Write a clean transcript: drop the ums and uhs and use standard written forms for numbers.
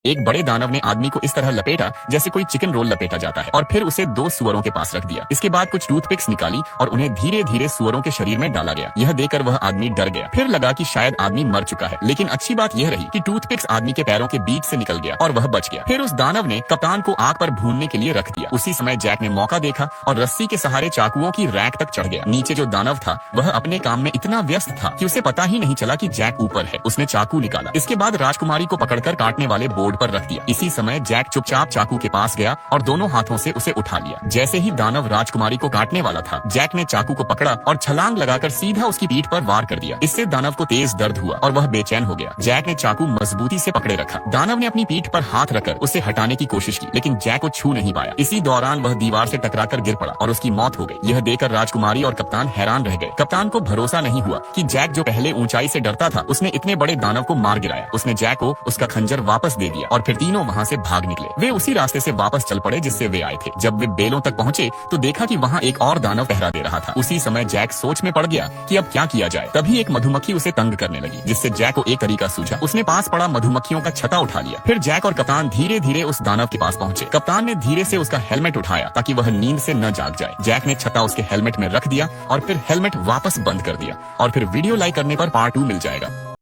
एक बड़े दानव ने आदमी को इस तरह लपेटा जैसे कोई चिकन रोल लपेटा जाता है और फिर उसे 2 सुअरों के पास रख दिया। इसके बाद कुछ टूथपिक्स निकाली और उन्हें धीरे धीरे सुअरों के शरीर में डाला गया। यह देखकर वह आदमी डर गया। फिर लगा कि शायद आदमी मर चुका है, लेकिन अच्छी बात यह रही कि टूथपिक्स आदमी के पैरों के बीच से निकल गया और वह बच गया। फिर उस दानव ने कप्तान को आग पर भूनने के लिए रख दिया। उसी समय जैक ने मौका देखा और रस्सी के सहारे चाकुओं की रैक तक चढ़ गया। नीचे जो दानव था वह अपने काम में इतना व्यस्त था कि उसे पता ही नहीं चला कि जैक ऊपर है। उसने चाकू निकाला। इसके बाद राजकुमारी को पकड़कर काटने वाले बोर्ड पर रख दिया। इसी समय जैक चुपचाप चाकू के पास गया और दोनों हाथों से उसे उठा लिया। जैसे ही दानव राजकुमारी को काटने वाला था, जैक ने चाकू को पकड़ा और छलांग लगाकर सीधा उसकी पीठ पर वार कर दिया। इससे दानव को तेज दर्द हुआ और वह बेचैन हो गया। जैक ने चाकू मजबूती से पकड़े रखा। दानव ने अपनी पीठ पर हाथ रखकर उसे हटाने की कोशिश की, लेकिन जैक को छू नहीं पाया। इसी दौरान वह दीवार से टकराकर गिर पड़ा और उसकी मौत हो गई। यह देखकर राजकुमारी और कप्तान हैरान रह गए। कप्तान को भरोसा नहीं हुआ कि जैक जो पहले ऊंचाई से डरता था, उसने इतने बड़े दानव को मार गिराया। उसने जैक को उसका खंजर वापस दे दिया और फिर तीनों वहाँ से भाग निकले। वे उसी रास्ते से वापस चल पड़े जिससे वे आए थे। जब वे बेलों तक पहुँचे तो देखा कि वहाँ एक और दानव पहरा दे रहा था। उसी समय जैक सोच में पड़ गया कि अब क्या किया जाए। तभी एक मधुमक्खी उसे तंग करने लगी, जिससे जैक को एक तरीका सूझा। उसने पास पड़ा मधुमक्खियों का छता उठा लिया। फिर जैक और कप्तान धीरे धीरे उस दानव के पास पहुंचे। कप्तान ने धीरे से उसका हेलमेट उठाया ताकि वह नींद से न जाग जाए। जैक ने छता उसके हेलमेट में रख दिया और फिर हेलमेट वापस बंद कर दिया। और फिर वीडियो लाइक करने पर पार्ट 2 मिल जाएगा।